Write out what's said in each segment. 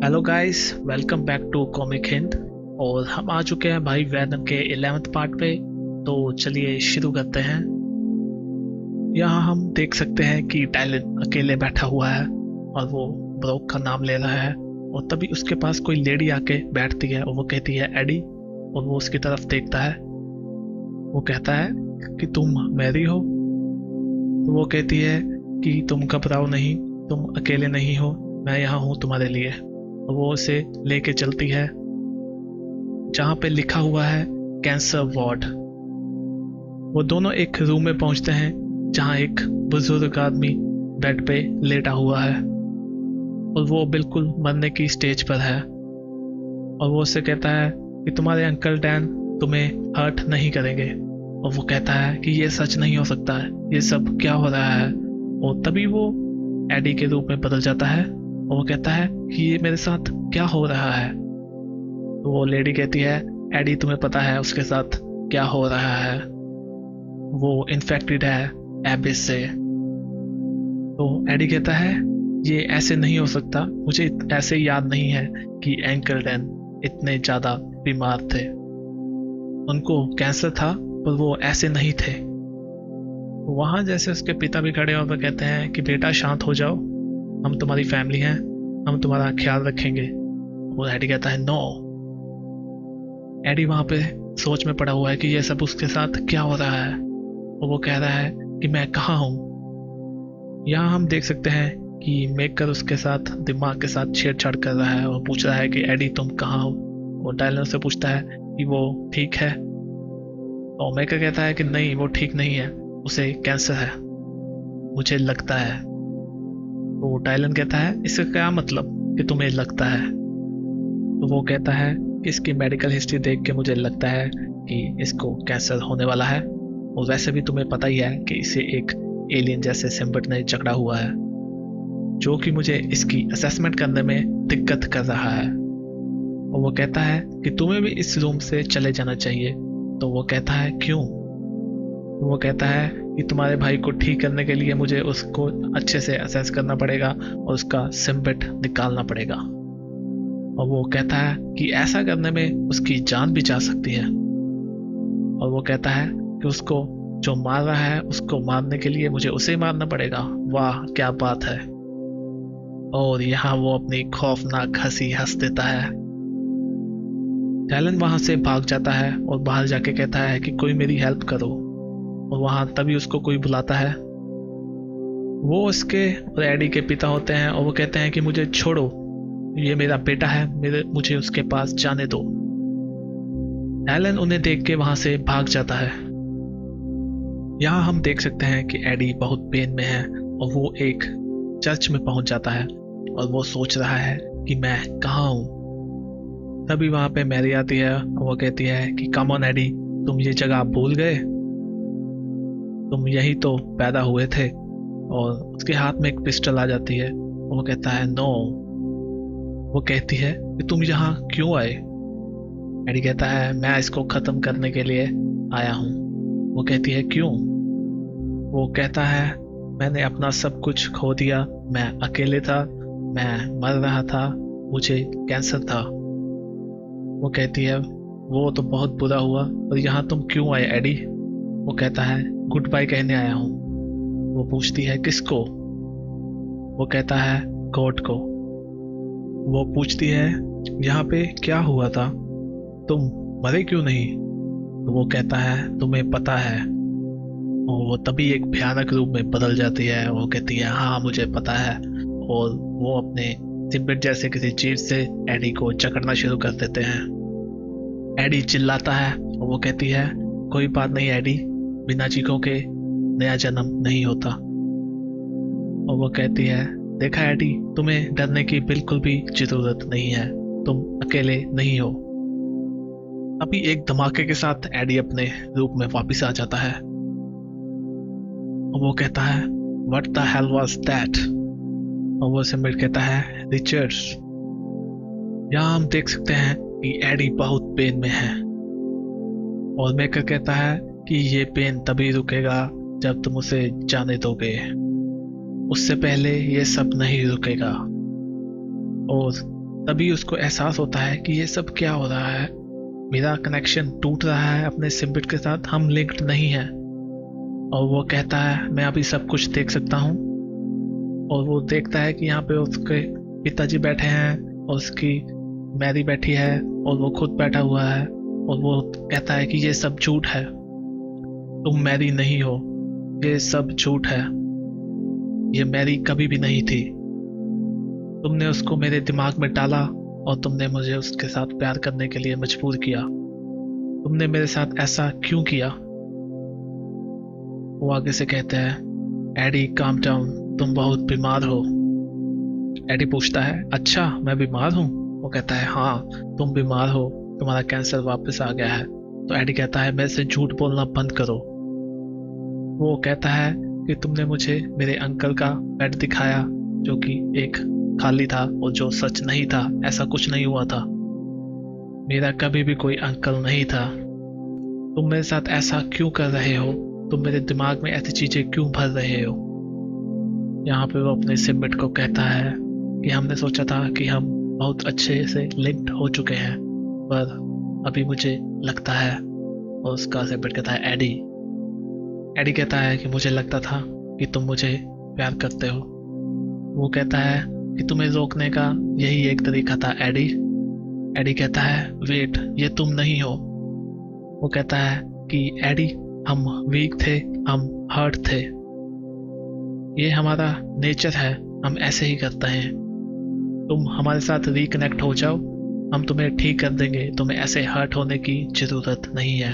Hello guys, welcome back to Comic Hind. और हम आ चुके हैं भाई वैनम के 11th पार्ट पे। तो चलिए शुरू करते हैं। यहाँ हम देख सकते हैं कि टाइलन अकेले बैठा हुआ है और वो ब्रोक का नाम ले रहा है। और तभी उसके पास कोई लेडी आके बैठती है और वो कहती है एडी। और वो उसकी तरफ देखता है। वो कहता है कि तुम मैरी हो। तो वो कहती है कि तुम घबराओ नहीं, तुम अकेले नहीं हो, मैं यहाँ हूँ तुम्हारे लिए। और वो उसे लेके चलती है जहाँ पे लिखा हुआ है कैंसर वार्ड। वो दोनों एक रूम में पहुंचते हैं जहाँ एक बुजुर्ग आदमी बेड पे लेटा हुआ है और वो बिल्कुल मरने की स्टेज पर है। और वो उससे कहता है कि तुम्हारे अंकल डैन तुम्हें हर्ट नहीं करेंगे। और वो कहता है कि ये सच नहीं हो सकता है, ये सब क्या हो रहा है। और तभी वो एडी के रूप में बदल जाता है और वो कहता है कि ये मेरे साथ क्या हो रहा है। तो वो लेडी कहती है एडी तुम्हें पता है उसके साथ क्या हो रहा है, वो इन्फेक्टेड है एबिस से। तो एडी कहता है ये ऐसे नहीं हो सकता, मुझे ऐसे याद नहीं है कि अंकल डैन इतने ज्यादा बीमार थे। उनको कैंसर था पर वो ऐसे नहीं थे। वहां जैसे उसके पिता भी खड़े होकर कहते हैं कि बेटा शांत हो जाओ, हम तुम्हारी फैमिली हैं, हम तुम्हारा ख्याल रखेंगे। और एडी कहता है नो। एडी वहां पे सोच में पड़ा हुआ है कि ये सब उसके साथ क्या हो रहा है। और वो कह रहा है कि मैं कहाँ हूँ। यहाँ हम देख सकते हैं कि मेकर उसके साथ दिमाग के साथ छेड़छाड़ कर रहा है और पूछ रहा है कि एडी तुम कहाँ हो। और टाइलर से पूछता है कि वो ठीक है। और मेकर कहता है कि नहीं, वो ठीक नहीं है, उसे कैंसर है, मुझे लगता है। तो टाइलन कहता है इसका क्या मतलब कि तुम्हें लगता है। तो वो कहता है कि इसकी मेडिकल हिस्ट्री देख के मुझे लगता है कि इसको कैंसर होने वाला है। और वैसे भी तुम्हें पता ही है कि इसे एक एलियन जैसे सिम्बट ने जकड़ा हुआ है जो कि मुझे इसकी असेसमेंट करने में दिक्कत कर रहा है। और वो कहता है कि तुम्हें भी इस रूम से चले जाना चाहिए। तो वो कहता है क्यों। तो वो कहता है कि तुम्हारे भाई को ठीक करने के लिए मुझे उसको अच्छे से असेस करना पड़ेगा और उसका सिम्बट निकालना पड़ेगा। और वो कहता है कि ऐसा करने में उसकी जान भी जा सकती है। और वो कहता है कि उसको जो मार रहा है उसको मारने के लिए मुझे उसे मारना पड़ेगा। वाह क्या बात है। और यहाँ वो अपनी खौफनाक हंसी हंस देता है। टैलन वहां से भाग जाता है और बाहर जाके कहता है कि कोई मेरी हेल्प करो। और वहां तभी उसको कोई बुलाता है। वो उसके और एडी के पिता होते हैं और वो कहते हैं कि मुझे छोड़ो, ये मेरा बेटा है, मुझे उसके पास जाने दो। एलन उन्हें देख के वहां से भाग जाता है। यहाँ हम देख सकते हैं कि एडी बहुत पेन में है और वो एक चर्च में पहुंच जाता है और वो सोच रहा है कि मैं कहाँ हूँ। तभी वहां पे मैरी आती है और वो कहती है कि कम ऑन एडी, तुम ये जगह भूल गए, तुम यही तो पैदा हुए थे। और उसके हाथ में एक पिस्टल आ जाती है और वो कहता है नो। वो कहती है कि तुम यहाँ क्यों आए। एडी कहता है मैं इसको खत्म करने के लिए आया हूँ। वो कहती है क्यों। वो कहता है मैंने अपना सब कुछ खो दिया, मैं अकेले था, मैं मर रहा था, मुझे कैंसर था। वो कहती है वो तो बहुत बुरा हुआ, और यहाँ तुम क्यों आए एडी। वो कहता है गुड बाय कहने आया हूँ। वो पूछती है किसको। वो कहता है गॉड को। वो पूछती है यहाँ पे क्या हुआ था, तुम मरे क्यों नहीं। तो वो कहता है तुम्हें पता है। और वो तभी एक भयानक रूप में बदल जाती है। वो कहती है हाँ मुझे पता है। और वो अपने सिम्बट जैसे किसी चीज से एडी को जकड़ना शुरू कर देते हैं। एडी चिल्लाता है और वो कहती है कोई बात नहीं एडी, बिना चीखों के नया जन्म नहीं होता। और वो कहती है देखा एडी, तुम्हें डरने की बिल्कुल भी जरूरत नहीं है, तुम अकेले नहीं हो। अभी एक धमाके के साथ एडी अपने रूप में वापस आ जाता है और वो कहता है what the hell was that. और वो सिम्बट कहता है रिचर्ड्स। यहाँ हम देख सकते हैं कि एडी बहुत पेन में है और मेकर कहता है कि ये पेन तभी रुकेगा जब तुम उसे जाने दोगे, उससे पहले ये सब नहीं रुकेगा। और तभी उसको एहसास होता है कि ये सब क्या हो रहा है, मेरा कनेक्शन टूट रहा है अपने सिम्बियोट के साथ, हम लिंक्ड नहीं हैं। और वो कहता है मैं अभी सब कुछ देख सकता हूँ। और वो देखता है कि यहाँ पे उसके पिताजी बैठे हैं और उसकी मैरी बैठी है और वो खुद बैठा हुआ है। और वो कहता है कि ये सब झूठ है, तुम मैरी नहीं हो, ये सब झूठ है, ये मैरी कभी भी नहीं थी। तुमने उसको मेरे दिमाग में डाला और तुमने मुझे उसके साथ प्यार करने के लिए मजबूर किया। तुमने मेरे साथ ऐसा क्यों किया? वो आगे से कहते हैं एडी काम डाउन, तुम बहुत बीमार हो। एडी पूछता है अच्छा मैं बीमार हूँ? वो कहता है हाँ तुम बीमार हो, तुम्हारा कैंसर वापस आ गया है। तो एडी कहता है मेरे से झूठ बोलना बंद करो। वो कहता है कि तुमने मुझे मेरे अंकल का बेड दिखाया जो कि एक खाली था और जो सच नहीं था, ऐसा कुछ नहीं हुआ था। मेरा कभी भी कोई अंकल नहीं था। तुम मेरे साथ ऐसा क्यों कर रहे हो? तुम मेरे दिमाग में ऐसी चीजें क्यों भर रहे हो? यहाँ पे वो अपने सिम्बियोट को कहता है कि हमने सोचा था कि हम बहुत अच्छे से लिंक्ड हो चुके हैं, पर अभी मुझे लगता है। और उसका सिम्बियोट कहता है एडी। एडी कहता है कि मुझे लगता था कि तुम मुझे प्यार करते हो। वो कहता है कि तुम्हें रोकने का यही एक तरीका था एडी। एडी कहता है वेट, ये तुम नहीं हो। वो कहता है कि एडी हम वीक थे, हम हर्ट थे, ये हमारा नेचर है, हम ऐसे ही करते हैं। तुम हमारे साथ रिकनेक्ट हो जाओ, हम तुम्हें ठीक कर देंगे, तुम्हें ऐसे हर्ट होने की जरूरत नहीं है।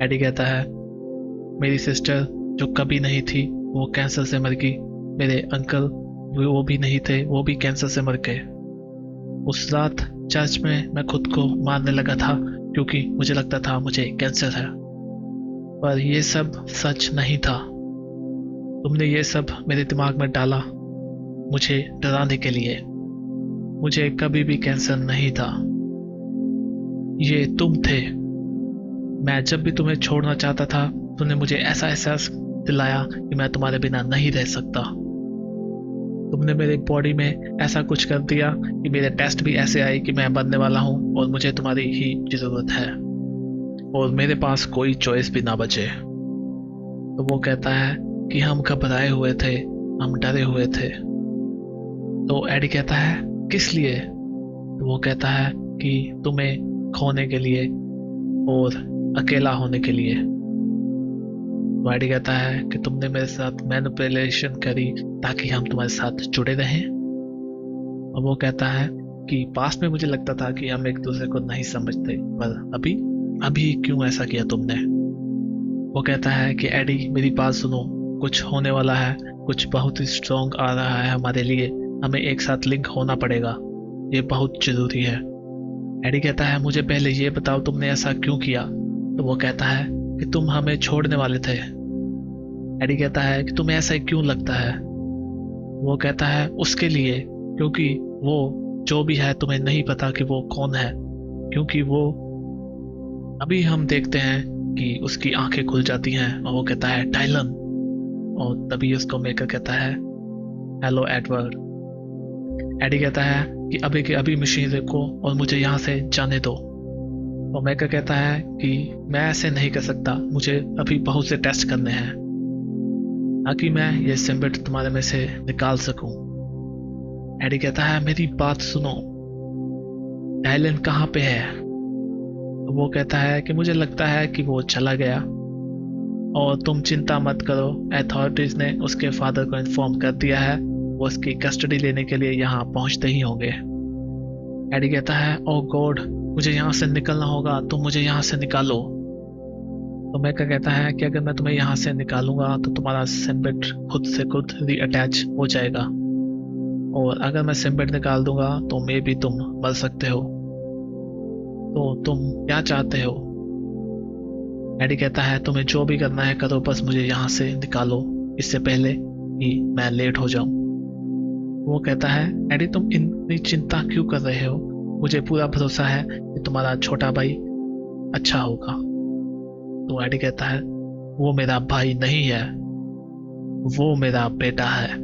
एडी कहता है मेरी सिस्टर जो कभी नहीं थी वो कैंसर से मर गई, मेरे अंकल वो भी नहीं थे, वो भी कैंसर से मर गए। उस रात चर्च में मैं खुद को मारने लगा था क्योंकि मुझे लगता था मुझे कैंसर है, पर ये सब सच नहीं था। तुमने ये सब मेरे दिमाग में डाला मुझे डराने के लिए। मुझे कभी भी कैंसर नहीं था, ये तुम थे। मैं जब भी तुम्हें छोड़ना चाहता था तुमने मुझे ऐसा एहसास दिलाया कि मैं तुम्हारे बिना नहीं रह सकता। तुमने मेरे बॉडी में ऐसा कुछ कर दिया कि मेरे टेस्ट भी ऐसे आए कि मैं मरने वाला हूँ और मुझे तुम्हारी ही जरूरत है और मेरे पास कोई चॉइस भी ना बचे। तो वो कहता है कि हम घबराए हुए थे, हम डरे हुए थे। तो एडी कहता है किस लिए? तो वो कहता है कि तुम्हें खोने के लिए और अकेला होने के लिए। तो एडी कहता है कि तुमने मेरे साथ मैनिपुलेशन करी ताकि हम तुम्हारे साथ जुड़े रहें। और वो कहता है कि पास्ट में मुझे लगता था कि हम एक दूसरे को नहीं समझते, पर अभी क्यों ऐसा किया तुमने? वो कहता है कि एडी मेरी बात सुनो, कुछ होने वाला है, कुछ बहुत ही स्ट्रॉन्ग आ रहा है हमारे लिए, हमें एक साथ लिंक होना पड़ेगा, ये बहुत जरूरी है। एडी कहता है मुझे पहले ये बताओ तुमने ऐसा क्यों किया? तो वो कहता है कि तुम हमें छोड़ने वाले थे। एडी कहता है कि तुम्हें ऐसा क्यों लगता है? वो कहता है उसके लिए, क्योंकि वो जो भी है तुम्हें नहीं पता कि वो कौन है, क्योंकि वो अभी हम देखते हैं कि उसकी आंखें खुल जाती हैं और वो कहता है टाइलन। और तभी उसको मेकर कहता है हेलो एडवर्ड। एडी कहता है कि अभी के अभी मशीन रखो और मुझे यहाँ से जाने दो। और मेकर कहता है कि मैं ऐसे नहीं कर सकता, मुझे अभी बहुत से टेस्ट करने हैं ताकि मैं ये सिम्बियोट तुम्हारे में से निकाल सकूं। एडी कहता है मेरी बात सुनो, टाइलन कहाँ पे है? तो वो कहता है कि मुझे लगता है कि वो चला गया और तुम चिंता मत करो, अथॉरिटीज ने उसके फादर को इन्फॉर्म कर दिया है, वो उसकी कस्टडी लेने के लिए यहाँ पहुंचते ही होंगे। एडी कहता है ओह गॉड, मुझे यहाँ से निकलना होगा, तुम मुझे यहाँ से निकालो। तो मेका कहता है कि अगर मैं तुम्हें यहाँ से निकालूंगा तो तुम्हारा सिम्बियोट खुद से खुद रीअटैच हो जाएगा, और अगर मैं सिम्बियोट निकाल दूंगा तो मे भी तुम मर सकते हो। तो तुम क्या चाहते हो? एडी कहता है तुम्हें जो भी करना है करो, बस मुझे यहाँ से निकालो इससे पहले कि मैं लेट हो जाऊं। वो कहता है एडी तुम इतनी चिंता क्यों कर रहे हो, मुझे पूरा भरोसा है कि तुम्हारा छोटा भाई अच्छा होगा। तो एडी कहता है वो मेरा भाई नहीं है, वो मेरा बेटा है।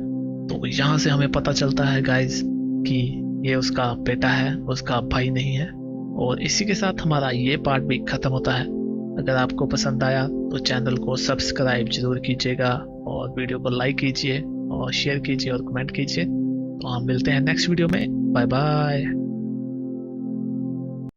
तो यहाँ से हमें पता चलता है गाइस कि ये उसका बेटा है, उसका भाई नहीं है। और इसी के साथ हमारा ये पार्ट भी खत्म होता है। अगर आपको पसंद आया तो चैनल को सब्सक्राइब जरूर कीजिएगा और वीडियो को लाइक कीजिए और शेयर कीजिए और कमेंट कीजिए। तो हम मिलते हैं नेक्स्ट वीडियो में। Bye bye.